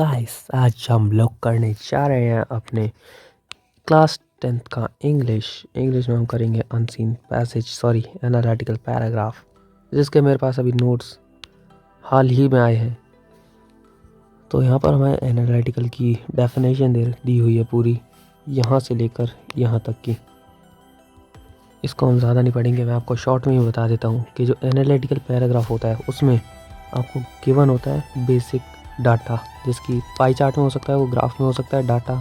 Guys आज हम लोग करने जा रहे हैं अपने क्लास 10th का इंग्लिश में हम करेंगे अनसीन पैसेज एनालिटिकल पैराग्राफ, जिसके मेरे पास अभी नोट्स हाल ही में आए हैं। तो यहाँ पर हमें एनालिटिकल की डेफिनेशन दी हुई है पूरी, यहाँ से लेकर यहाँ तक की। इसको हम ज़्यादा नहीं पढ़ेंगे, मैं आपको शॉर्ट में ही बता देता हूँ कि जो एनालिटिकल पैराग्राफ होता है उसमें आपको गिवन होता है बेसिक डाटा, जिसकी पाई चार्ट में हो सकता है, वो ग्राफ में हो सकता है, डाटा,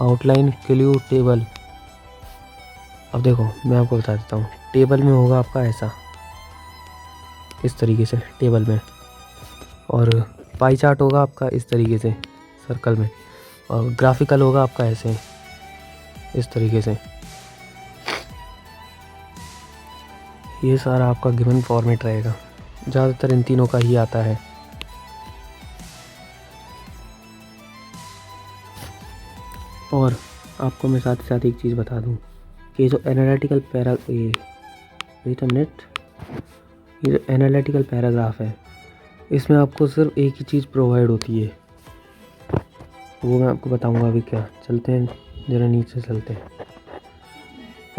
आउटलाइन, क्लू, टेबल। अब देखो मैं आपको बता देता हूँ, टेबल में होगा आपका ऐसा, इस तरीके से टेबल में, और पाई चार्ट होगा आपका इस तरीके से सर्कल में, और ग्राफिकल होगा आपका ऐसे इस तरीके से। ये सारा आपका गिवन फॉर्मेट रहेगा, ज़्यादातर इन तीनों का ही आता है। और आपको मैं साथ ही साथ एक चीज़ बता दूं कि जो एनालिटिकल ये जो एनालिटिकल पैराग्राफ है, इसमें आपको सिर्फ एक ही चीज़ प्रोवाइड होती है, वो मैं आपको बताऊंगा अभी। क्या चलते हैं जरा नीचे चलते हैं।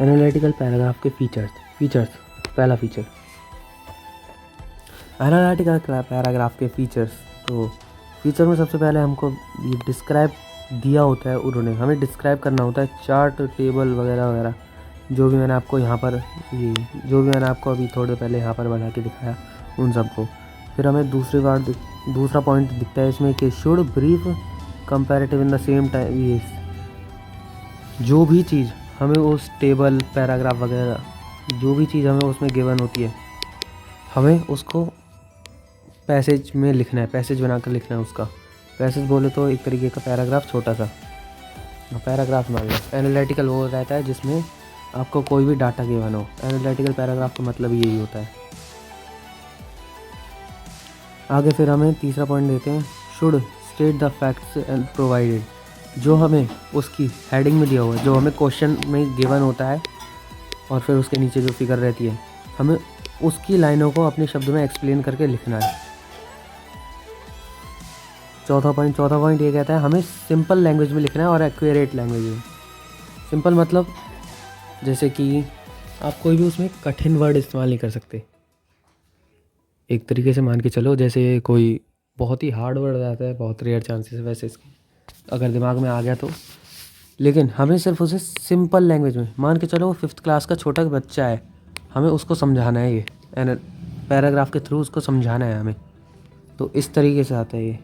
एनालिटिकल पैराग्राफ के फीचर्स। पहला फीचर एनालिटिकल पैराग्राफ के फीचर्स। तो फीचर में सबसे पहले हमको ये डिस्क्राइब दिया होता है, उन्होंने हमें डिस्क्राइब करना होता है चार्ट, टेबल वगैरह वगैरह, जो भी मैंने आपको यहाँ पर जो भी मैंने आपको अभी थोड़े पहले यहाँ पर बना के दिखाया उन सबको। फिर हमें दूसरा पॉइंट दिखता है इसमें कि should brief comparative in the same time. ये जो भी चीज़ हमें उस टेबल, पैराग्राफ वगैरह, जो भी चीज़ हमें उसमें गिवन होती है, हमें उसको पैसेज में लिखना है, पैसेज बनाकर लिखना है उसका। पैसेज बोले तो एक तरीके का पैराग्राफ, छोटा सा पैराग्राफ मान लो। एनालिटिकल वो रहता है जिसमें आपको कोई भी डाटा गिवन हो। एनालिटिकल पैराग्राफ का मतलब यही होता है। आगे फिर हमें तीसरा पॉइंट देते हैं, should state the facts and provided. जो हमें उसकी हेडिंग में दिया हुआ है, जो हमें क्वेश्चन में गिवन होता है, और फिर उसके नीचे जो फिगर रहती है, हमें उसकी लाइनों को अपने शब्द में एक्सप्लेन करके लिखना है। चौथा पॉइंट ये कहता है हमें सिंपल लैंग्वेज में लिखना है और एक्यूरेट लैंग्वेज में। सिंपल मतलब जैसे कि आप कोई भी उसमें कठिन वर्ड इस्तेमाल नहीं कर सकते। एक तरीके से मान के चलो, जैसे कोई बहुत ही हार्ड वर्ड आता है, बहुत रेयर चांसेस है वैसे इसके, अगर दिमाग में आ गया तो। लेकिन हमें सिर्फ उसे सिंपल लैंग्वेज में, मान के चलो वो 5th क्लास का छोटा बच्चा है, हमें उसको समझाना है, ये पैराग्राफ के थ्रू उसको समझाना है हमें। तो इस तरीके से आता है ये।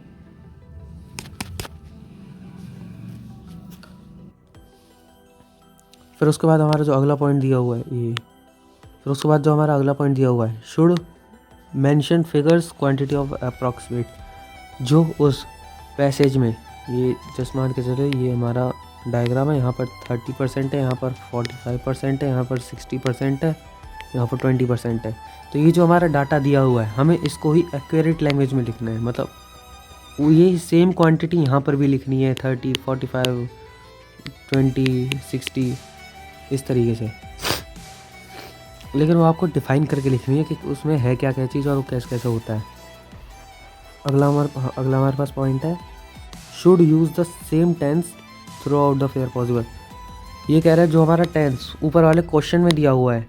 फिर उसके बाद हमारा जो अगला पॉइंट दिया हुआ है should mention figures quantity of approximate. जो उस पैसेज में, ये जस्ट मान के चले ये हमारा डायग्राम है, यहाँ पर 30% है, यहाँ पर 45% है, यहाँ पर 60% है, यहाँ पर 20% है। तो ये जो हमारा डाटा दिया हुआ है, हमें इसको ही एक्यूरेट लैंग्वेज में लिखना है। मतलब ये सेम क्वांटिटी यहाँ पर भी लिखनी है, 30, 45, 20, 60, इस तरीके से। लेकिन वो आपको डिफाइन करके लिखनी है कि उसमें है क्या क्या चीज़ और वो कैसे कैसे होता है। अगला हमारे पास पॉइंट है, should use the same tense throughout the fair possible. ये कह रहा है जो हमारा टेंस ऊपर वाले क्वेश्चन में दिया हुआ है,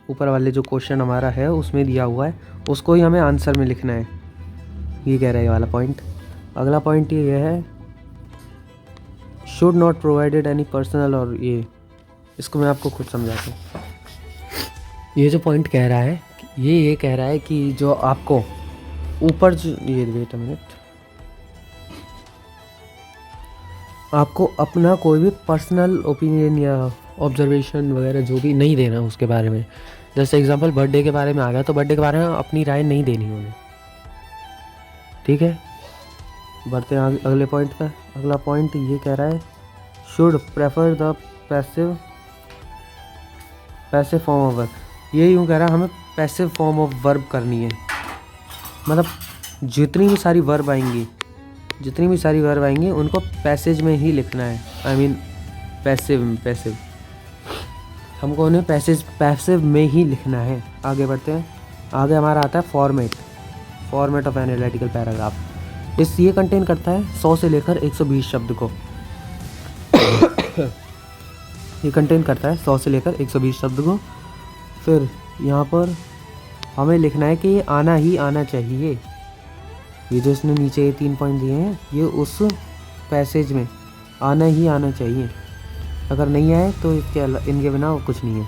ऊपर वाले जो क्वेश्चन हमारा है उसमें दिया हुआ है, उसको ही हमें आंसर में लिखना है। ये कह रहा है ये वाला पॉइंट। अगला पॉइंट ये है, should not provided any personal, और इसको मैं आपको खुद समझाता हूँ। ये जो पॉइंट कह रहा है, ये कह रहा है कि जो आपको ऊपर वेट अ मिनट, आपको अपना कोई भी पर्सनल ओपिनियन या ऑब्जर्वेशन वगैरह जो भी नहीं देना उसके बारे में। जैसे एग्जांपल बर्थडे के बारे में आ गया, तो बर्थडे के बारे में अपनी राय नहीं देनी उन्हें, ठीक है। बढ़ते हैं अगले पॉइंट पर। अगला पॉइंट ये कह रहा है, should prefer the passive form of verb. ये यूँ कह रहा है हमें पैसिव फॉर्म ऑफ वर्ब करनी है। मतलब जितनी भी सारी वर्ब आएंगी उनको पैसेज में ही लिखना है। आई मीन पैसिव हमको उन्हें पैसिव में ही लिखना है। आगे बढ़ते हैं। आगे हमारा आता है फॉर्मेट ऑफ एनालिटिकल पैराग्राफ। ये कंटेन करता है 100 से लेकर 120 शब्द को। ये कंटेन करता है 100 से लेकर 120 शब्द को। फिर यहाँ पर हमें लिखना है कि ये आना ही आना चाहिए। ये जो इसने नीचे 3 पॉइंट दिए हैं, ये उस पैसेज में आना ही आना चाहिए। अगर नहीं आए तो इनके बिना कुछ नहीं है।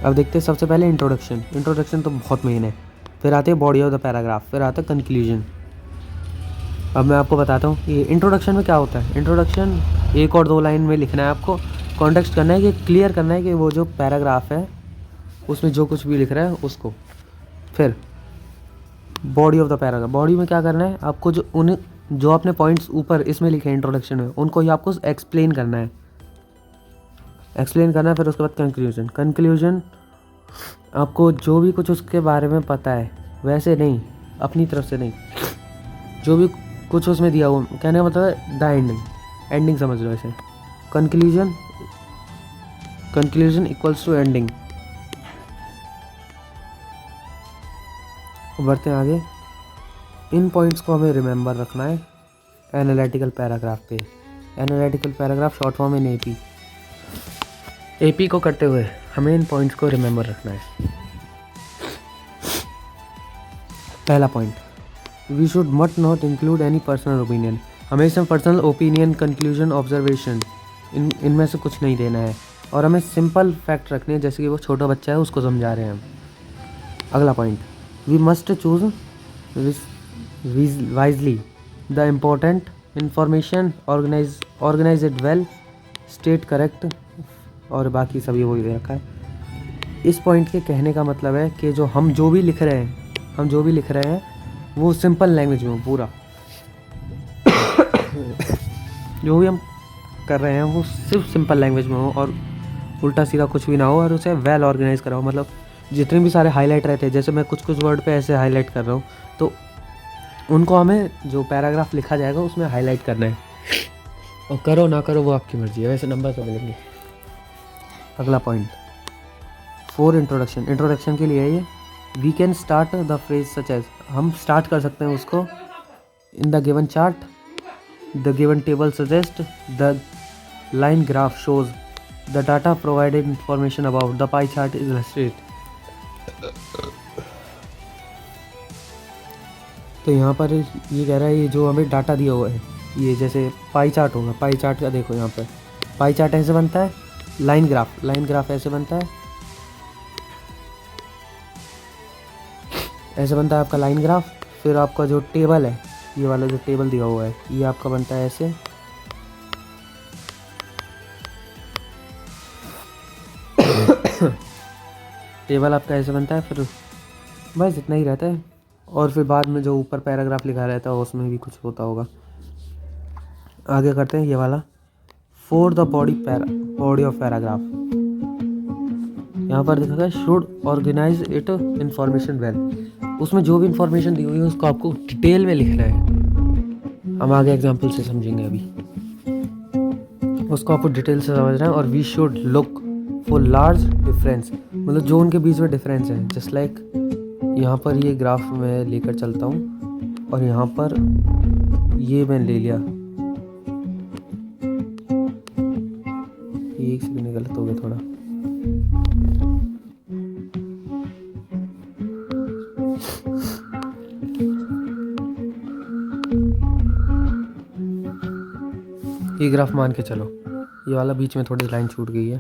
अब देखते हैं सबसे पहले इंट्रोडक्शन तो बहुत मेन है। फिर आते हैं बॉडी ऑफ द पैराग्राफ, फिर आता है कंक्लूजन। अब मैं आपको बताता हूँ ये इंट्रोडक्शन में क्या होता है। इंट्रोडक्शन 1 और 2 लाइन में लिखना है आपको, कॉन्टेक्स्ट करना है कि क्लियर करना है कि वो जो पैराग्राफ है उसमें जो कुछ भी लिख रहा है उसको। फिर body of the paragraph, body में क्या करना है आपको, जो आपने पॉइंट्स ऊपर इसमें लिखे हैं इंट्रोडक्शन में, उनको ही आपको एक्सप्लेन करना है। फिर उसके बाद कंक्लूजन आपको जो भी कुछ उसके बारे में पता है, वैसे नहीं, अपनी तरफ से नहीं, जो भी कुछ उसमें दिया हो, कहने का मतलब है द एंडिंग समझ लो ऐसे। Conclusion equals to ending. बढ़ते हैं आगे। इन पॉइंट्स को हमें रिमेंबर रखना है एनालिटिकल पैराग्राफ पे। Analytical paragraph short form in AP को करते हुए हमें इन पॉइंट्स को रिमेंबर रखना है। पहला पॉइंट, वी शुड मट not include any personal opinion. हमें इसमें पर्सनल ओपिनियन, कंक्लूजन, ऑब्जर्वेशन इनमें से कुछ नहीं देना है। और हमें सिंपल फैक्ट रखने हैं, जैसे कि वो छोटा बच्चा है उसको समझा रहे हैं हम। अगला point, we must choose wisely the important information, organise it well, state correct, और बाकी सभी वही दे रखा है। इस पॉइंट के कहने का मतलब है कि हम जो भी लिख रहे हैं वो सिंपल लैंग्वेज में हो पूरा। जो भी हम कर रहे हैं वो सिर्फ सिंपल लैंग्वेज में हो और उल्टा सीधा कुछ भी ना हो, और उसे वेल ऑर्गेनाइज करा हो। मतलब जितने भी सारे हाईलाइट रहते हैं, जैसे मैं कुछ वर्ड पे ऐसे हाईलाइट कर रहा हूँ, तो उनको हमें जो पैराग्राफ लिखा जाएगा उसमें हाईलाइट करना है। और करो ना करो वो आपकी मर्जी है, वैसे नंबर तो मिलेंगे। अगला पॉइंट 4, इंट्रोडक्शन के लिए है ये। We can start the phrase such as, हम स्टार्ट कर सकते हैं उसको, in the given chart, the given table suggest, the line graph shows, the data provided information about, the pie chart is illustrate. तो यहाँ पर ये कह रहा है, ये जो हमें डाटा दिया हुआ है, ये जैसे पाई चार्ट होगा, पाई चार्ट का देखो यहाँ पर पाई चार्ट ऐसे बनता है, लाइन ग्राफ ऐसे बनता है, ऐसे बनता है आपका लाइन ग्राफ। फिर आपका जो टेबल है, ये वाला जो टेबल दिया हुआ है, ये आपका बनता है ऐसे। टेबल आपका ऐसे बनता है। फिर बस इतना ही रहता है, और फिर बाद में जो ऊपर पैराग्राफ लिखा रहता है उसमें भी कुछ होता होगा। आगे करते हैं ये वाला, for the body of paragraph. यहाँ पर देखा गया should organise it information well. उसमें जो भी इंफॉर्मेशन दी हुई है उसको आपको डिटेल में लिखना है। हम आगे एग्जांपल से समझेंगे, अभी उसको आपको डिटेल से समझना है। और we should look for large difference, मतलब जो उनके बीच में डिफरेंस है। जस्ट लाइक यहाँ पर ये ग्राफ मैं लेकर चलता हूँ और यहाँ पर ये मैंने ले लिया, एक सेकंड गलत हो गया थोड़ा। ये ग्राफ मान के चलो, ये वाला बीच में थोड़ी लाइन छूट गई है।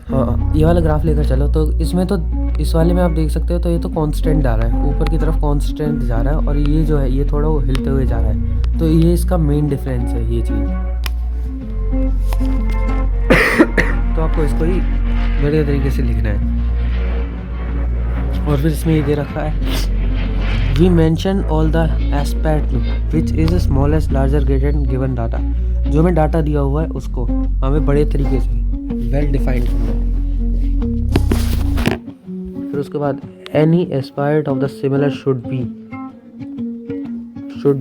हाँ, ये वाला ग्राफ लेकर चलो, तो इसमें तो इस वाले में आप देख सकते हो, तो ये तो कांस्टेंट जा रहा है, ऊपर की तरफ कांस्टेंट जा रहा है, और ये जो है ये थोड़ा वो हिलते हुए जा रहा है। तो ये इसका मेन डिफरेंस है, ये चीज़। तो आपको इसको ही बढ़िया तरीके से लिखना है। और फिर इसमें ये दे रखा है, we mention all the aspect which is smallest larger greater given data. जो हमें डाटा दिया हुआ है उसको हमें बड़े तरीके से वेल डिफाइंड करना है। फिर उसके बाद any aspired of the similar should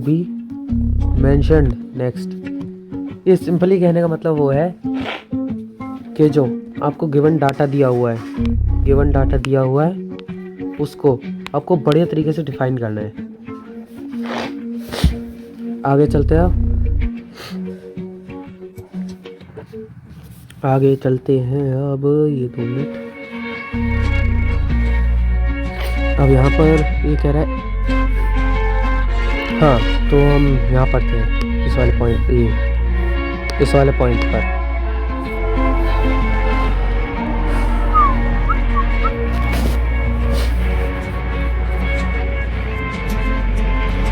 be mentioned next. ये सिंपली कहने का मतलब वो है कि जो आपको गिवन डाटा दिया हुआ है उसको आपको बढ़िया तरीके से डिफाइन करना है। आगे चलते हैं आगे चलते हैं अब ये 2 मिनट। अब यहाँ पर ये कह रहा है, हाँ तो हम यहाँ पर थे इस वाले पॉइंट पर।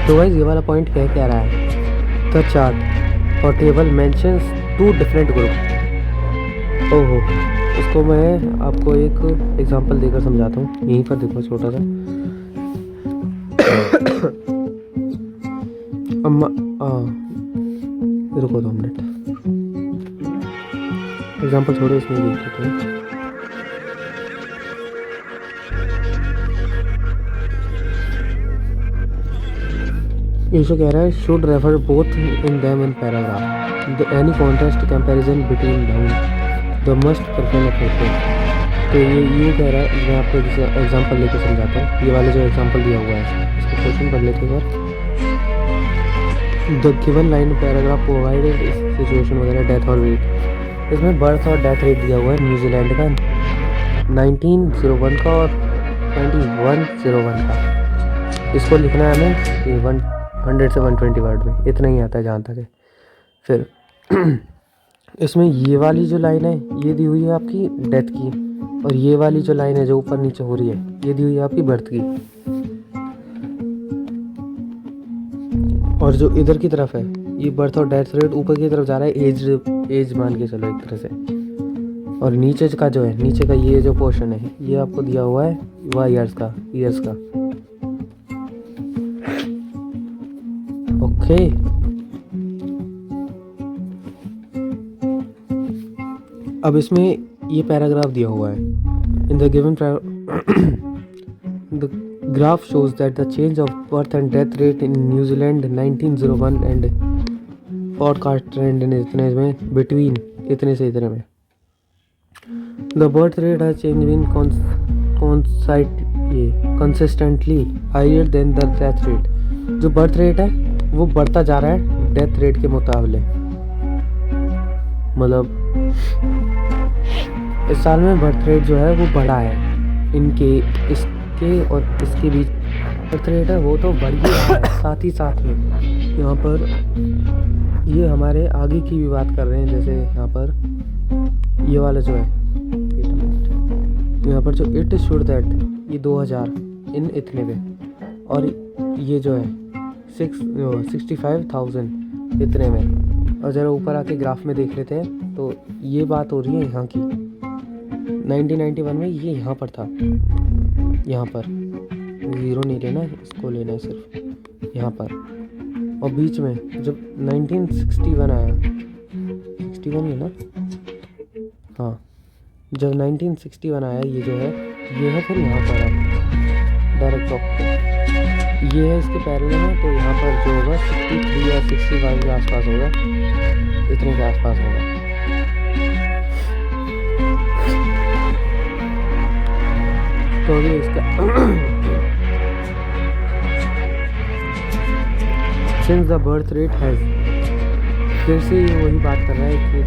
तो गाइस ये वाला पॉइंट क्या रहा है, द चार्ट और टेबल मेंशंस 2 डिफरेंट ग्रुप। ओहो, इसको मैं आपको एक एग्जांपल देकर समझाता हूँ। यहीं पर देखो छोटा सा रुको 2 मिनट, एग्जांपल थोड़े इसमें देख लेते हैं। ये जो कह रहा है, should refer both in them in paragraph, any contest comparison between down the must prefer approach. तो ये कह रहा है, मैं आपको एग्जांपल लेकर समझाता हूँ। ये वाले जो एग्जांपल दिया हुआ है इसको क्वेश्चन पढ़ लेते हैं sir. The given line paragraph provided situation वगैरह डेथ और रेट। इसमें बर्थ और डेथ रेट दिया हुआ है न्यूजीलैंड का 1901 का और 2101 का। इसको लिखना है हमें 100 से 120 वर्ड में, इतना ही आता है जहाँ तक है। फिर इसमें ये वाली जो लाइन है ये दी हुई है आपकी डेथ की, और ये वाली जो लाइन है जो ऊपर नीचे हो रही है ये दी हुई है आपकी बर्थ की। और जो इधर की तरफ है ये बर्थ और डेथ रेट ऊपर की तरफ जा रहा है, एज मान के चलो एक तरह से। और नीचे का जो है, नीचे का ये जो पोर्शन है ये आपको दिया हुआ है ईयर्स का। ओके, अब इसमें ये पैराग्राफ दिया हुआ है। In the given the graph shows that the change of birth and death rate in New Zealand 1901 and podcast trend in इतने में बिटवीन इतने से इतने में। The birth rate has change been consistently higher than the death rate. जो birth rate है वो बढ़ता जा रहा है डेथ रेट के मुकाबले। मतलब इस साल में बर्थ रेट जो है वो बढ़ा है, इसके और इसके बीच बर्थ रेट है वो तो बढ़ ही रहा है। साथ ही साथ में यहाँ पर ये हमारे आगे की भी बात कर रहे हैं, जैसे यहाँ पर ये वाला जो है यहाँ पर जो इट शुड दैट ये 2000 इन इतने में, और ये जो है 65,000 इतने में। और ज़रा ऊपर आके ग्राफ में देख लेते हैं तो ये बात हो रही है यहाँ की 1991 में ये यहाँ पर था, यहाँ पर ज़ीरो नहीं लेना, इसको लेना है सिर्फ यहाँ पर। और बीच में जब 1961 आया, 61 है ना, हाँ जब 1961 आया ये जो है ये है, फिर यहाँ पर है डायरेक्ट टॉप पे ये है, इसके पैरेलल में। तो यहाँ पर जो होगा 63 या 65 के आसपास होगा, इतने के आसपास होगा। तो ये इसका since the birth rate has, फिर से ये वही बात कर रहा है कि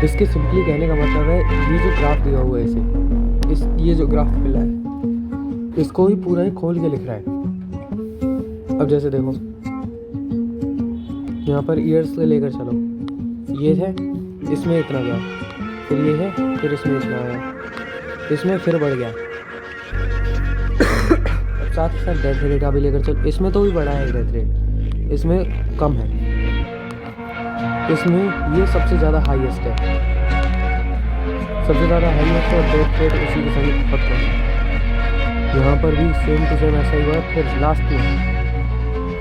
इसके सिंपली कहने का मतलब है ये जो ग्राफ दिया हुआ है इसे, ये जो ग्राफ मिला है इसको ही पूरा ही खोल के लिख रहा है। अब जैसे देखो यहाँ पर ईयर्स से लेकर चलो, ये है इसमें इतना गया, फिर ये है, फिर इसमें इतना आया, इसमें फिर बढ़ गया। अब साथ ही साथ डेथ रेट अभी लेकर चलो, इसमें तो भी बढ़ा है डेथ रेट, इसमें कम है, इसमें ये सबसे ज़्यादा हाईएस्ट है, सबसे ज़्यादा हाईएस्ट और डेथ रेट उसी के संग बहुत कम है। यहाँ पर भी सेम टू सेम ऐसा ही हुआ है। फिर लास्ट में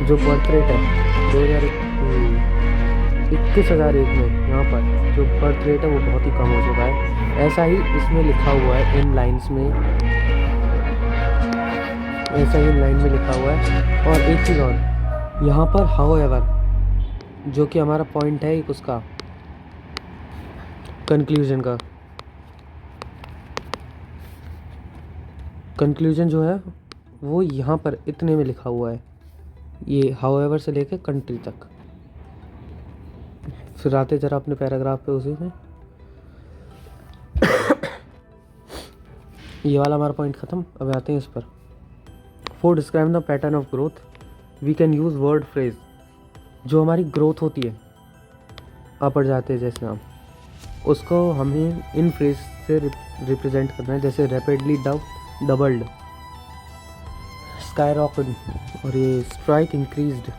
जो बर्थ रेट है 21,001 में, यहाँ पर जो बर्थ रेट है वो बहुत ही कम हो चुका है। ऐसा ही इसमें लिखा हुआ है इन लाइंस में, ऐसा ही इन लाइन में लिखा हुआ है। और एक चीज़ और, यहाँ पर हाउएवर जो कि हमारा पॉइंट है एक उसका कंक्लूजन जो है वो यहाँ पर इतने में लिखा हुआ है, ये हाउएवर से लेके कंट्री तक। फिर आते जरा अपने पैराग्राफ पे उसी में। ये वाला हमारा पॉइंट ख़त्म। अब आते हैं इस पर। For describe the pattern of growth we can use word phrase. जो हमारी ग्रोथ होती है, अपर जाते हैं जैसे हम, उसको हमें इन फ्रेज से रिप्रेजेंट करना है। जैसे रैपिडली डबल्ड, स्काई रॉकेट, और ये strike increased,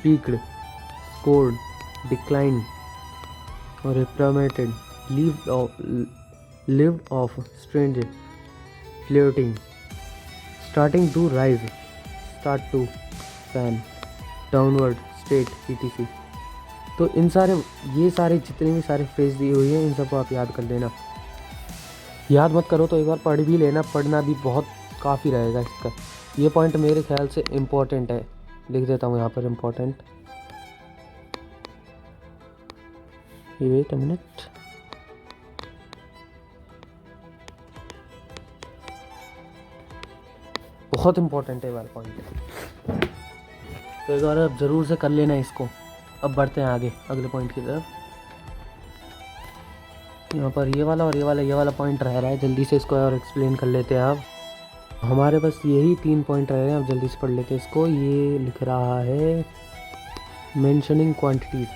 peaked, scored, decline, और प्लमेटेड, lived off, strange, floating, starting to rise, start to, fan, downward, state, etc. तो इन सारे, ये सारे जितने भी सारे फ्रेज दिए हुए हैं, इन सबको आप याद कर लेना। याद मत करो तो एक बार पढ़ भी लेना, पढ़ना भी बहुत काफ़ी रहेगा इसका। ये पॉइंट मेरे ख्याल से इम्पोर्टेंट है, लिख देता हूँ यहाँ पर इम्पोर्टेंट। Wait a minute. बहुत इम्पोर्टेंट है वाला पॉइंट, तो एक बार अब ज़रूर से कर लेना इसको। अब बढ़ते हैं आगे अगले पॉइंट की तरफ। यहाँ पर ये वाला और ये वाला पॉइंट रह रहा है, जल्दी से इसको और एक्सप्लेन कर लेते हैं। आप हमारे पास यही 3 पॉइंट रह रहे हैं, अब जल्दी से पढ़ लेते हैं इसको। ये लिख रहा है मेंशनिंग क्वांटिटीज़।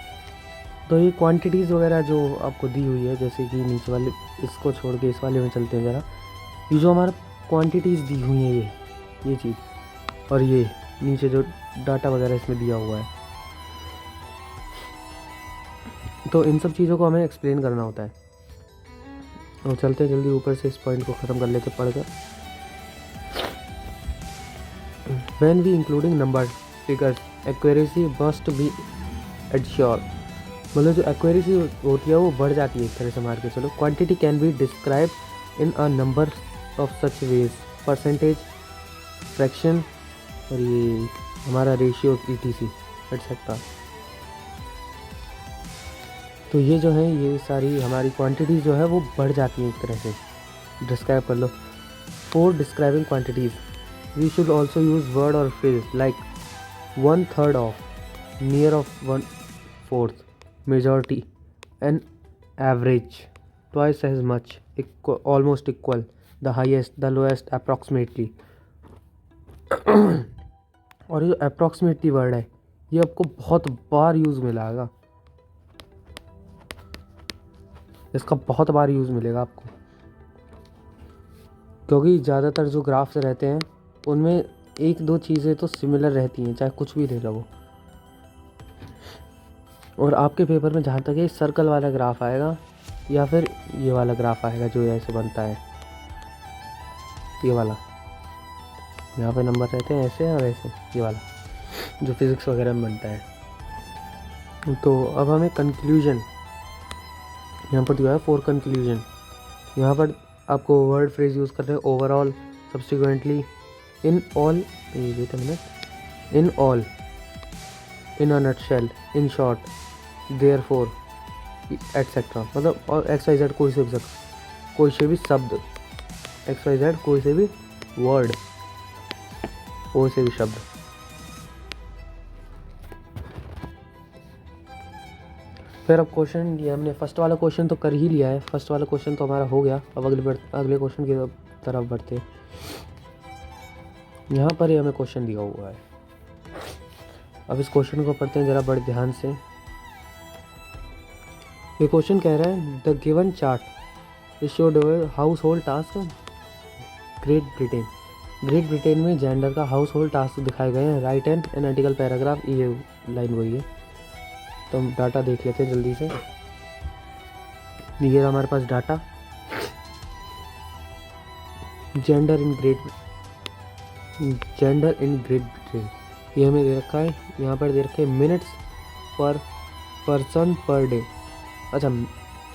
तो ये क्वांटिटीज़ वगैरह जो आपको दी हुई है, जैसे कि नीचे वाले, इसको छोड़ के इस वाले में चलते हैं ज़रा। ये जो हमारा क्वांटिटीज़ दी हुई हैं, ये चीज़, और ये नीचे जो डाटा वगैरह इसमें दिया हुआ है, तो इन सब चीज़ों को हमें एक्सप्लेन करना होता है। और चलते हैं जल्दी ऊपर से इस पॉइंट को ख़त्म कर लेते पढ़कर। When we including numbers, figures, accuracy must be ensured। मतलब जो एक्यूरेसी होती है वो बढ़ जाती है एक तरह से, मार के चलो। Quantity can be describe in a number of such ways, percentage, fraction, और ये हमारा रेशियो, etc एटसेट्रा। तो ये जो है, ये सारी हमारी क्वांटिटीज़ जो है वो बढ़ जाती हैं एक तरह से, डिस्क्राइब कर लो। For describing quantities we should also use word और phrase like 1/3 of, near of 1/4, majority, an average, twice as much, almost equal, the highest, the lowest, approximately. और ये जो अप्रॉक्सीमेटली वर्ड है, ये आपको बहुत बार यूज़ मिलेगा, इसका बहुत बार यूज़ मिलेगा आपको, क्योंकि ज़्यादातर जो ग्राफ्स रहते हैं उनमें 1-2 चीज़ें तो सिमिलर रहती हैं, चाहे कुछ भी ले लो। और आपके पेपर में जहाँ तक है, सर्कल वाला ग्राफ आएगा या फिर ये वाला ग्राफ आएगा जो ऐसे बनता है, ये वाला, यहाँ पे नंबर रहते हैं ऐसे और ऐसे, ये वाला जो फिज़िक्स वगैरह में बनता है। तो अब हमें कंक्लूजन यहाँ पर दिया है, फॉर कंक्लूजन। यहाँ पर आपको वर्ड फ्रेज यूज़ कर रहे हैं, overall, subsequently, in all, wait a minute, in all, in a nutshell, in short, therefore, etcetera. मतलब और XYZ कोई से भी शब्द, XYZ कोई से भी वर्ड, कोई से भी शब्द। फिर अब क्वेश्चन, ये हमने फर्स्ट वाला क्वेश्चन तो कर ही लिया है, फर्स्ट वाला क्वेश्चन तो हमारा हो गया। अब अगले क्वेश्चन की तरफ बढ़ते हैं। यहाँ पर ये हमें क्वेश्चन दिया हुआ है, अब इस क्वेश्चन को पढ़ते हैं ज़रा बड़े ध्यान से। ये क्वेश्चन कह रहा है, the given chart is showed house hold task great Britain में जेंडर का हाउस होल्ड टास्क दिखाए गए हैं। राइट एन एनालिटिकल पैराग्राफ, ये लाइन वही है। तो हम डाटा देख लेते हैं जल्दी से। ये हमारे पास data, gender in Great Britain, ये हमें दे रखा है। यहाँ पर दे रखे मिनट्स पर पर्सन पर डे, अच्छा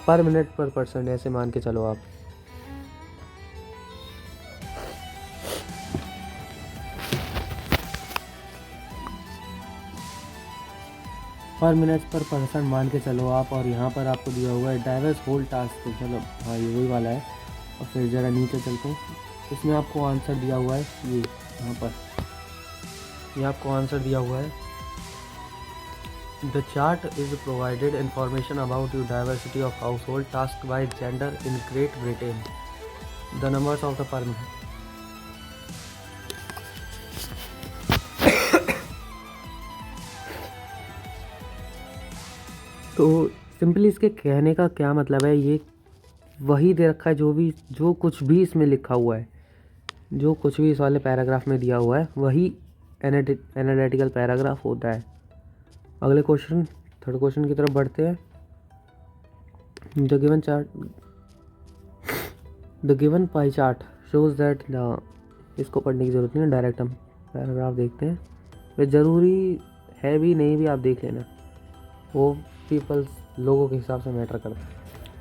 पर मिनट पर पर्सन, ऐसे मान के चलो आप। पर मिनट पर पर्सन मान के चलो आप। और यहाँ पर आपको दिया हुआ है डाइवर्स होल टास्क, मतलब हाँ ये वही वाला है। और फिर ज़रा नीचे चलते हैं, इसमें आपको आंसर दिया हुआ है ये यहाँ पर। ये आपको आंसर दिया हुआ है। The chart is provided information about you diversity of house hold task by gender in Great Britain. The numbers of the firm. तो सिंपली इसके कहने का क्या मतलब है, ये वही दे रखा है जो कुछ भी इसमें लिखा हुआ है, जो कुछ भी इस वाले पैराग्राफ में दिया हुआ है वही एनालिटिकल पैराग्राफ होता है। अगले क्वेश्चन, थर्ड क्वेश्चन की तरफ बढ़ते हैं। The given pie chart shows that the, इसको पढ़ने की ज़रूरत नहीं है, डायरेक्ट हम पैराग्राफ देखते हैं। वे ज़रूरी है भी नहीं भी, आप देख लेना, वो पीपल्स लोगों के हिसाब से मैटर करता है।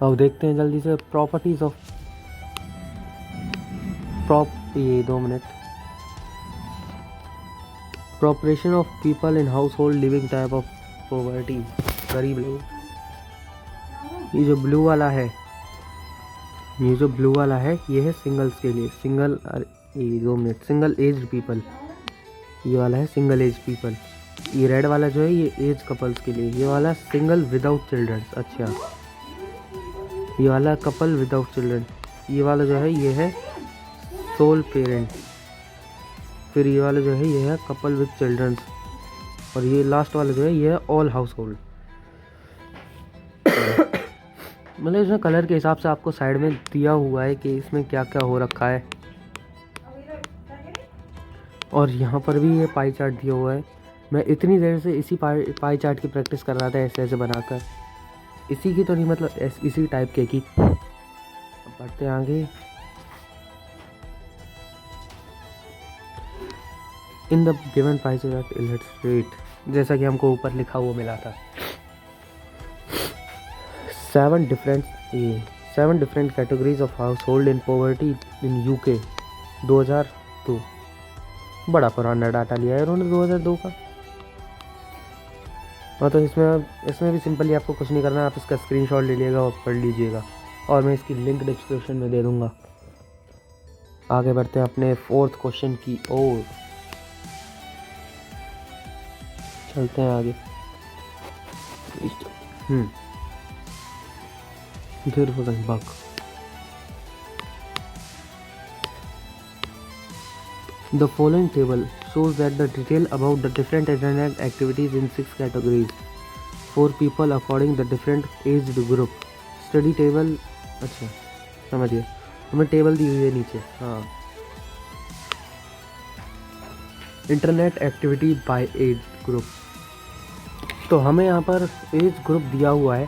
अब देखते हैं जल्दी से प्रॉपर्टीज ऑफ ये 2 minute. Proportion of people in household living type of poverty, गरीब लोग। ये जो ब्लू वाला है, ये है सिंगल्स के लिए, सिंगल, ये 2 मिनट, सिंगल एज पीपल। ये वाला है सिंगल एज पीपल। ये रेड वाला जो है ये एज कपल्स के लिए। ये वाला सिंगल विदाउट चिल्ड्रन। अच्छा, ये वाला कपल विदाउट चिल्ड्रन। ये वाला जो है ये है सोल पेरेंट। फिर ये वाला जो है ये है कपल विद चिल्ड्रन। और ये लास्ट वाला जो है ये है ऑल हाउस होल्ड। मतलब इसमें कलर के हिसाब से आपको साइड में दिया हुआ है कि इसमें क्या क्या हो रखा है। और यहाँ पर भी ये पाई चार्ट दिया हुआ है। मैं इतनी देर से इसी पाई चार्ट की प्रैक्टिस कर रहा था, ऐसे ऐसे बनाकर। इसी की तो नहीं, मतलब इसी टाइप के की। अब बढ़ते हैं आगे। इन the given pie chart illustrate, जैसा कि हमको ऊपर लिखा हुआ मिला था, 7 different categories of house hold in poverty in UK 2002। बड़ा पुराना डाटा लिया है उन्होंने 2002 का। तो इसमें भी सिंपली आपको कुछ नहीं करना है, आप इसका स्क्रीनशॉट ले लीजिएगा और पढ़ लीजिएगा, और मैं इसकी लिंक डिस्क्रिप्शन में दे दूंगा। आगे बढ़ते हैं अपने 4th क्वेश्चन की ओर, चलते हैं आगे। There was a bug. The following table shows that the detail about the different internet activities in 6 categories for people according the different aged group. Study table, अच्छा समझिए, हमें टेबल दी हुई है नीचे। हाँ, internet activity by age group. तो हमें यहाँ पर एज ग्रुप दिया हुआ है।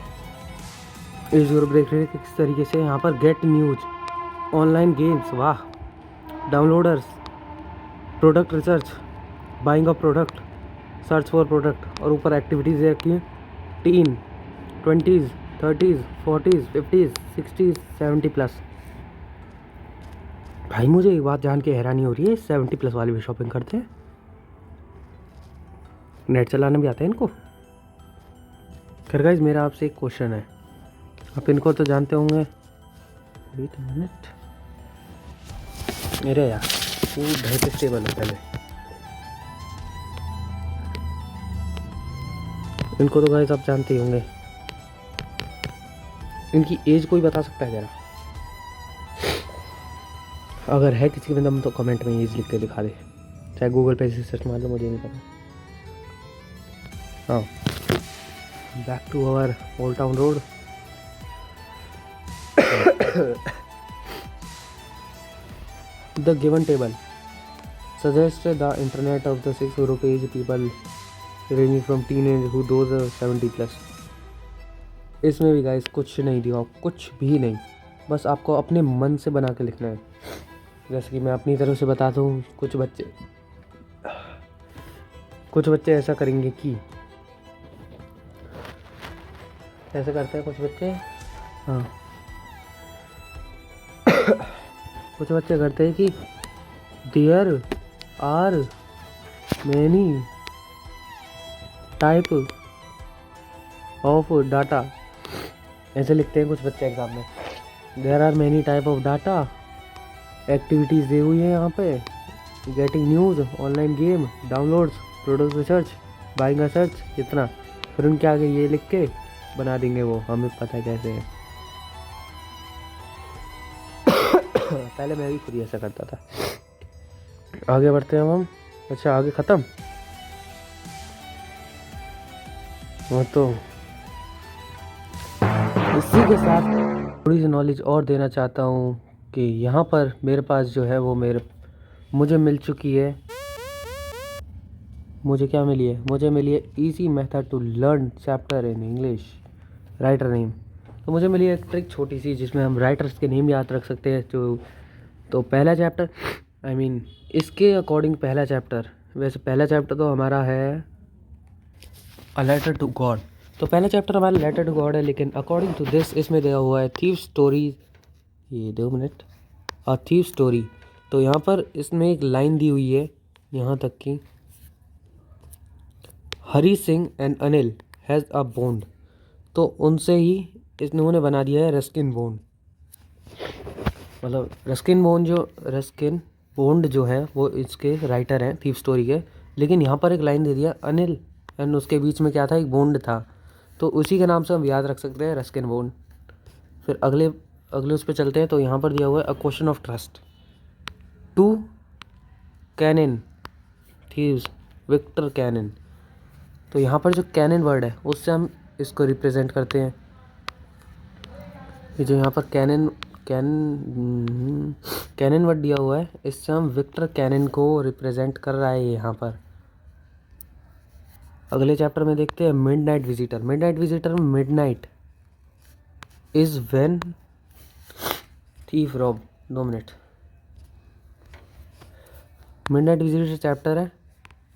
एज ग्रुप देख रहे हैं किस तरीके से। यहाँ पर गेट न्यूज, ऑनलाइन गेम्स, वाह, downloaders, product research, buying of product, search for product, और ऊपर एक्टिविटीज़ रखी हैं। Tin, 20s, 30s, 40s, 50s, 60s, 70+। भाई मुझे एक बात जान के हैरानी हो रही है, 70+ वाले भी शॉपिंग करते हैं? नेट चलाना भी आता है इनको? खैर गाइस, मेरा आपसे एक क्वेश्चन है, आप इनको तो जानते होंगे। वेट मिनट, मेरे यार फूड ढाई स्टेबल है पहले। इनको तो गाइस आप जानते ही होंगे। इनकी एज कोई बता सकता है ज़रा? अगर है किसी के बंदा तो कमेंट में एज लिख के दिखा दे, चाहे गूगल पे से सर्च मार लो, मुझे नहीं पता। हाँ, back to our old town road. The given table suggests the internet of the 6 group age people ranging from teenage who those 70+। इसमें भी गाइस कुछ नहीं दिया, कुछ भी नहीं, बस आपको अपने मन से बना के लिखना है। जैसे कि मैं अपनी तरफ से बताता हूँ, कुछ बच्चे ऐसा करेंगे कि ऐसे करते हैं कुछ बच्चे। हाँ, कुछ बच्चे करते हैं कि there are many type of data, ऐसे लिखते हैं कुछ बच्चे एग्जाम में। There are many type of data, activities दी हुई है यहाँ पे, getting news, online game, downloads, product research, buying a search, इतना। फिर उनके आगे ये लिख के बना देंगे, वो हमें पता है कैसे है। पहले मैं भी खुद ही ऐसा करता था। आगे बढ़ते हैं हम। अच्छा आगे ख़त्म। हाँ तो इसी के साथ थोड़ी सी नॉलेज और देना चाहता हूँ कि यहाँ पर मेरे पास जो है वो मुझे मिल चुकी है। मुझे क्या मिली है? मुझे मिली है easy method to learn chapter in English writer name. तो मुझे मिली है एक ट्रिक छोटी सी जिसमें हम राइटर्स के नेम याद रख सकते हैं। तो पहला चैप्टर इसके अकॉर्डिंग पहला चैप्टर, वैसे पहला चैप्टर तो हमारा है अ लेटर टू गॉड। तो पहला चैप्टर हमारा लेटर टू गॉड है, लेकिन अकॉर्डिंग टू दिस इसमें दिया हुआ है थीव स्टोरी। ये 2 मिनट। Thief story. तो यहाँ पर इसमें एक लाइन दी हुई है यहाँ तक कि Hari Singh and Anil has a bond. तो उनसे ही इन्होंने बना दिया है रस्किन बॉन्ड। मतलब रस्किन बॉन्ड जो है वो इसके राइटर हैं थीव स्टोरी के। लेकिन यहाँ पर एक लाइन दे दिया अनिल एंड उसके बीच में क्या था, एक बॉन्ड था। तो उसी के नाम से हम याद रख सकते हैं रस्किन बॉन्ड। फिर अगले अगले उस पर चलते हैं। तो यहाँ पर दिया हुआ है a question of trust to Canning thieves Victor Canning. तो यहाँ पर जो कैनिन वर्ड है उससे हम इसको रिप्रेजेंट करते हैं। ये जो यहाँ पर कैनिन वर्ड दिया हुआ है, इससे हम विक्टर कैनिन को रिप्रेजेंट कर रहा है यहाँ पर। अगले चैप्टर में देखते हैं मिडनाइट विजिटर। मिडनाइट विजिटर में midnight is when thief rob. 2 minute. Midnight visitor chapter है।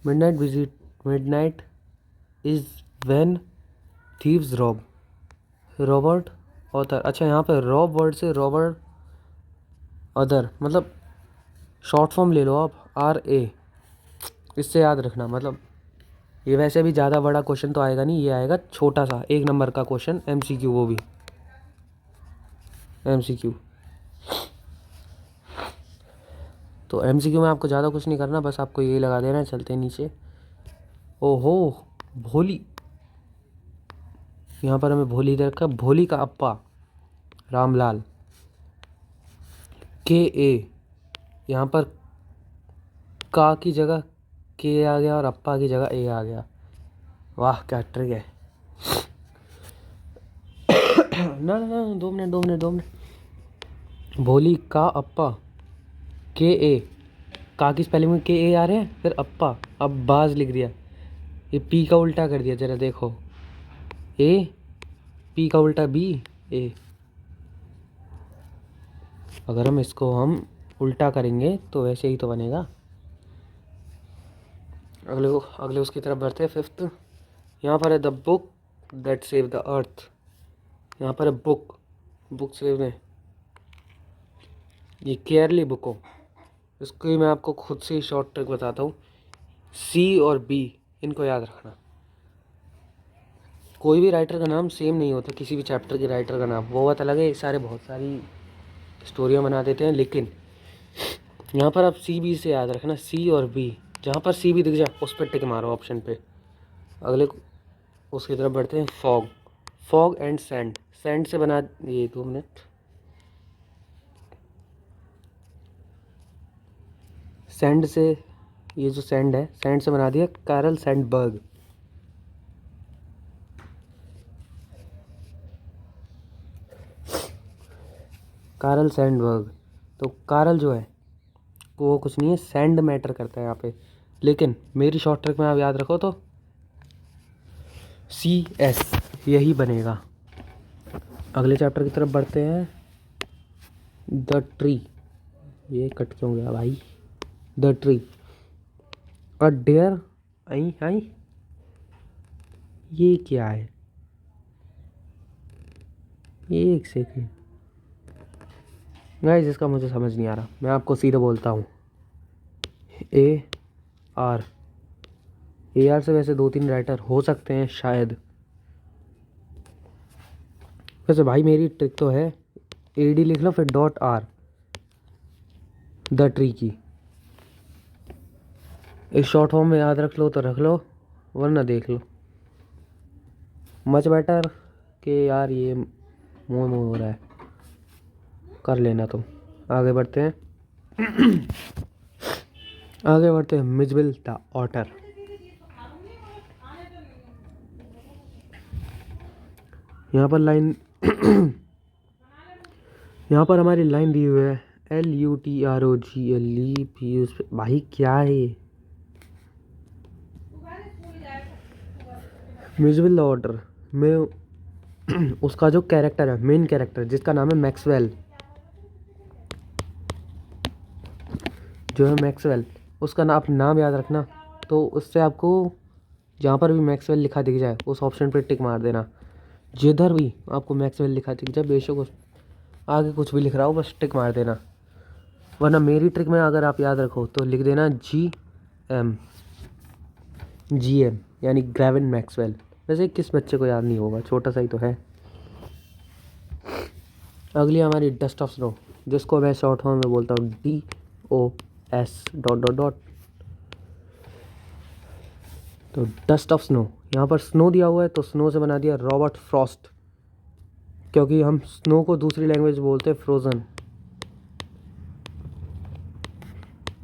Midnight is when thieves rob. Robert author. अच्छा यहाँ पे रॉब वर्ड से रॉबर्ट अदर, मतलब शॉर्ट फॉर्म ले लो आप, RA। इससे याद रखना। मतलब ये वैसे भी ज़्यादा बड़ा क्वेश्चन तो आएगा नहीं, ये आएगा छोटा सा 1 नंबर का क्वेश्चन MCQ, वो भी MCQ। तो MCQ में आपको ज़्यादा कुछ नहीं करना, बस आपको यही लगा देना है। चलते हैं नीचे। ओहो भोली, यहाँ पर हमें भोली दे रखा है। भोली का अप्पा रामलाल। KA, यहाँ पर का की जगह के आ गया और अप्पा की जगह A आ गया। वाह क्या ट्रिक है। ना ना ना, 2 मिनट। भोली का अप्पा KA, का की स्पेलिंग में KA आ रहे हैं, फिर अप्पा अब्बास लिख दिया। ये P का उल्टा कर दिया, जरा देखो। P का उल्टा B A। अगर हम इसको उल्टा करेंगे तो वैसे ही तो बनेगा। अगले उसकी तरफ बढ़ते हैं। 5th यहाँ पर है the book that save the earth. यहाँ पर है बुक सेव में ये केयरली बुक हो। इसको ही मैं आपको खुद से ही शॉर्ट ट्रिक बताता हूँ। C और B इनको याद रखना। कोई भी राइटर का नाम सेम नहीं होता, किसी भी चैप्टर के राइटर का नाम वो बात अलग है। सारे बहुत सारी स्टोरियाँ बना देते हैं, लेकिन यहाँ पर आप CB से याद रखना, C और B। जहाँ पर CB दिख जाए उस पर टिक मारो ऑप्शन पे। अगले उसकी तरफ बढ़ते हैं। फॉग एंड सैंड से बना ये 2 मिनट। सैंड से, ये जो सैंड है, सैंड से बना दिया कारल सैंडबर्ग। कारल सैंडबर्ग। तो कारल जो है वो कुछ नहीं है, सैंड मैटर करता है यहाँ पे। लेकिन मेरी शॉर्ट ट्रिक में आप याद रखो तो CS यही बनेगा। अगले चैप्टर की तरफ बढ़ते हैं। द ट्री, ये कट क्यों गया भाई? द ट्री अ डेयर आई आई, ये क्या है? एक सेकेंड गाइस, इसका मुझे समझ नहीं आ रहा। मैं आपको सीधे बोलता हूँ। AR से वैसे 2-3 राइटर हो सकते हैं शायद। वैसे भाई मेरी ट्रिक तो है, AD लिख लो फिर .R द ट्री की। इस शॉर्ट फॉर्म में याद रख लो तो रख लो, वरना देख लो। मच बेटर कि यार ये मुँह मुँह हो रहा है, कर लेना तुम। आगे बढ़ते हैं। आगे बढ़ते हैं। Mijbil the otter. यहाँ पर लाइन यहाँ पर हमारी लाइन दी हुई है LUTROGLE भाई क्या है मिजबिल द ऑटर में उसका जो कैरेक्टर है, मेन कैरेक्टर जिसका नाम है मैक्सवेल, जो है मैक्सवेल, उसका नाम याद रखना। तो उससे आपको जहाँ पर भी मैक्सवेल लिखा दिख जाए उस ऑप्शन पर टिक मार देना। जिधर भी आपको मैक्सवेल लिखा दिख जाए, बेशक उस आगे कुछ भी लिख रहा हो, बस टिक मार देना। वरना मेरी ट्रिक में अगर आप याद रखो तो लिख देना GM यानी ग्रेविन मैक्सवेल। वैसे किस बच्चे को याद नहीं होगा, छोटा सा ही तो है। अगली हमारी डस्ट ऑफ स्नो, जिसको मैं शॉर्ट फॉर्म में बोलता हूँ DOS ... तो डस्ट ऑफ स्नो, यहाँ पर स्नो दिया हुआ है तो स्नो से बना दिया रॉबर्ट फ्रॉस्ट, क्योंकि हम स्नो को दूसरी लैंग्वेज बोलते हैं फ्रोज़न।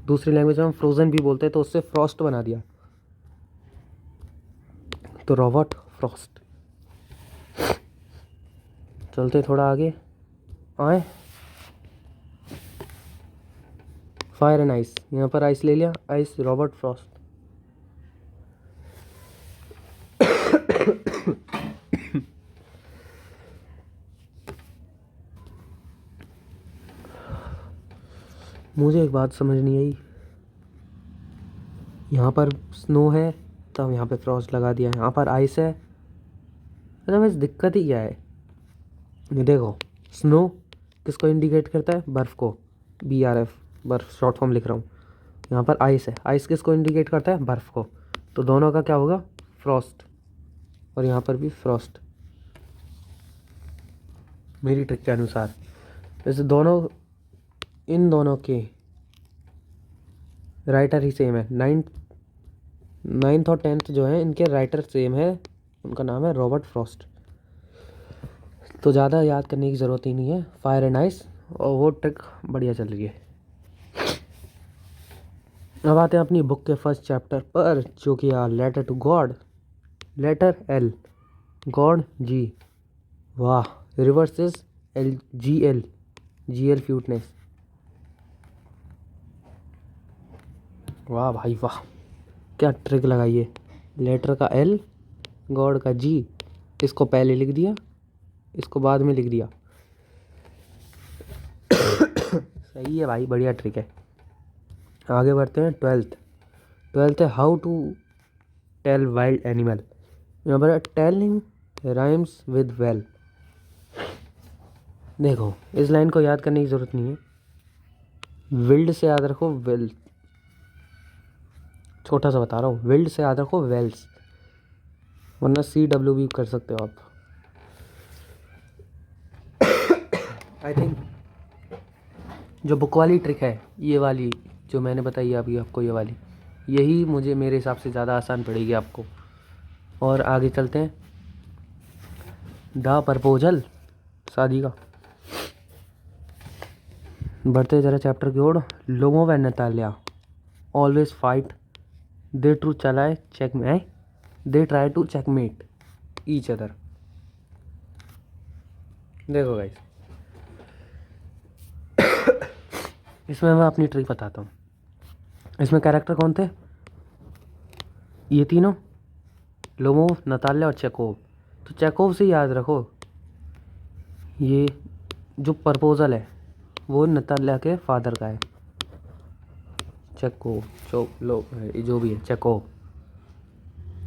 दूसरी लैंग्वेज में हम फ्रोज़न भी बोलते हैं, तो उससे फ्रॉस्ट बना दिया, तो रॉबर्ट फ्रॉस्ट। चलते थोड़ा आगे आए। फायर एंड आइस, यहाँ पर आइस ले लिया, आइस रॉबर्ट फ्रॉस्ट। मुझे एक बात समझ नहीं आई, यहाँ पर स्नो है तो हम यहाँ पे फ्रॉस्ट लगा दिया, यहाँ पर आइस है, तो बस दिक्कत ही क्या है। ये देखो, स्नो किसको इंडिकेट करता है? बर्फ़ को, BRF, बर्फ़ शॉर्ट फॉर्म लिख रहा हूँ। यहाँ पर आइस है, आइस किसको इंडिकेट करता है? बर्फ़ को। तो दोनों का क्या होगा? फ्रॉस्ट। और यहाँ पर भी फ्रॉस्ट, मेरी ट्रिक के अनुसार। वैसे इन दोनों के राइटर ही सेम है। नाइन्थ और 10th जो है, इनके राइटर सेम है, उनका नाम है रॉबर्ट फ्रॉस्ट। तो ज़्यादा याद करने की ज़रूरत ही नहीं है। फायर एंड आइस, और वो ट्रिक बढ़िया चल रही है। अब आते हैं अपनी बुक के फर्स्ट चैप्टर पर, जो कि letter to God. Letter L, God G, वाह, रिवर्स इज GL क्यूटनेस। वाह भाई वाह, क्या ट्रिक लगाई है। लेटर का L, गॉड का G, इसको पहले लिख दिया, इसको बाद में लिख दिया। सही है भाई, बढ़िया ट्रिक है। आगे बढ़ते हैं। 12th है how to tell wild animal. यहाँ पर टेलिंग राइम्स विद वेल। देखो, इस लाइन को याद करने की ज़रूरत नहीं है, विल्ड से याद रखो, वेल, छोटा सा बता रहा हूँ, विल्ड से याद रखो वेल्स, वरना CW भी कर सकते हो आप। आई थिंक जो बुक वाली ट्रिक है, ये वाली जो मैंने बताई है अभी आपको, ये वाली, यही मुझे मेरे हिसाब से ज़्यादा आसान पड़ेगी आपको। और आगे चलते हैं। द प्रपोजल, शादी का। बढ़ते ज़रा चैप्टर की ओर। लोमो व Natalya always fight, they try to checkmate each other. देखो गाइस, इसमें मैं अपनी ट्रिक बताता हूँ। इसमें कैरेक्टर कौन थे? ये तीनों, लोमोव, नतालिया और चेकोव। तो चेकोव से याद रखो, ये जो प्रपोजल है वो नतालिया के फादर का है, चेकोव, जो भी है, चेकोव,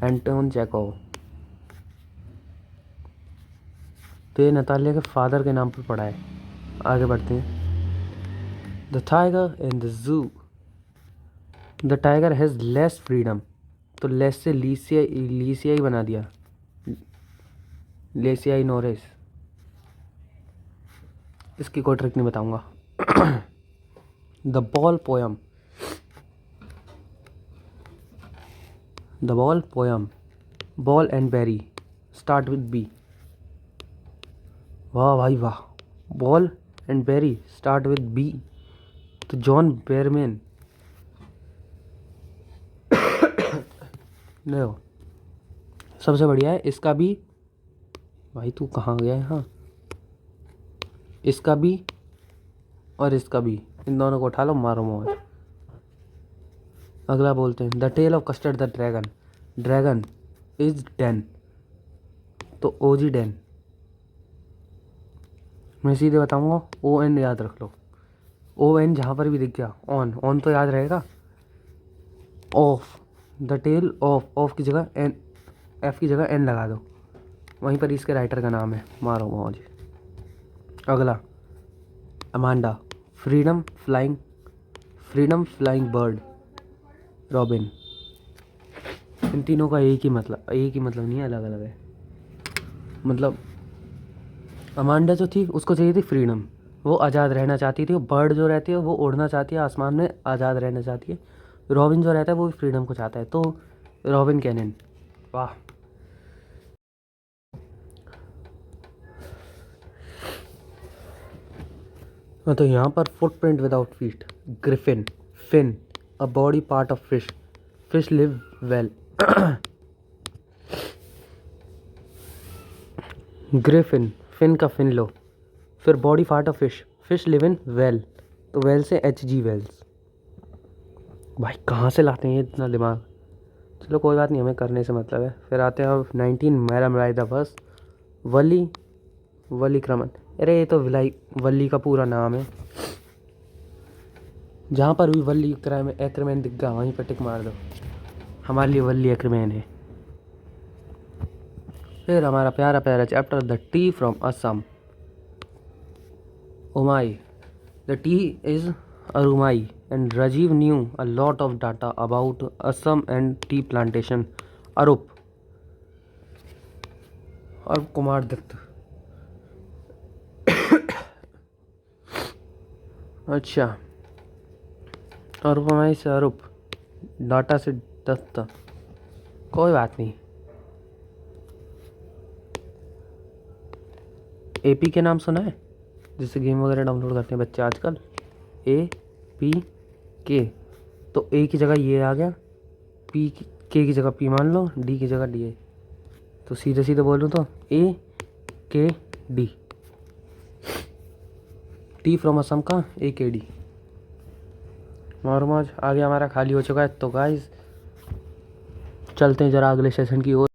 एंटोन चेकोव। तो ये नतालिया के फादर के नाम पर पड़ा है। आगे बढ़ते हैं। The tiger in the zoo, the tiger has less freedom. तो लेस से लीसियाई बना दिया, लेसियाई नोरेस। इसकी कोई ट्रिक नहीं बताऊंगा। The ball poem, the ball poem, ball and berry start with B. वाह भाई वाह, ball and berry start with B. तो जॉन बेरमैन नहीं, सबसे बढ़िया है इसका भी। भाई तू कहाँ गया है? हाँ, इसका भी और इसका भी, इन दोनों को उठा लो, मारो मोर। अगला बोलते हैं the tale of custard the dragon, dragon is den. तो ओजी डेन, मैं सीधे बताऊंगा, ओ एन याद रख लो। ओ एन जहाँ पर भी दिख गया, ऑन, ऑन तो याद रहेगा। ऑफ, द टेल ऑफ की जगह एन, एफ की जगह एन लगा दो, वहीं पर इसके राइटर का नाम है, मारो मौज। अगला Amanda, freedom flying bird, robin. इन तीनों का एक ही मतलब नहीं है, अलग अलग है। मतलब अमांडा जो थी उसको चाहिए थी फ्रीडम, वो आज़ाद रहना चाहती थी। बर्ड जो रहती है वो उड़ना चाहती है, आसमान में आज़ाद रहना चाहती है। रॉबिन जो रहता है वो भी फ्रीडम को चाहता है, तो रॉबिन कैनन। वाह। तो यहाँ पर footprint without feet, Griffin, fin, a body part of fish, fish live well. Griffin, fin का फिन लो, फिर body part of fish, fish live in well, तो वेल से HG वेल्स। भाई कहाँ से लाते हैं ये इतना दिमाग? चलो कोई बात नहीं, हमें करने से मतलब है। फिर आते हैं अब 19 मैडम राय द बस, वली क्रमन। अरे ये तो वली का पूरा नाम है। जहाँ पर भी वली एक्रमैन दिख गया वहीं पर टिक मार दो, हमारे लिए वली एक्रमैन है। फिर हमारा प्यारा प्यारा chapter the tea from Assam, उमाई। द टी इज अरुमाई and Rajiv knew a lot of data about Assam and tea plantation. अरूप कुमार दत्त। अच्छा, अरूपमाई से अरूप, डाटा से दत्त, कोई बात नहीं। AP के नाम सुना है, जिससे गेम वगैरह डाउनलोड करते हैं बच्चे आजकल, APK। तो A की जगह ये आ गया, K की जगह P मान लो, D की जगह DA। तो सीधे सीधे बोलूँ तो AKD, टी फ्रॉम असम का AKD। मारो मौज। आगे हमारा खाली हो चुका है, तो गाइस चलते हैं ज़रा अगले सेशन की ओर।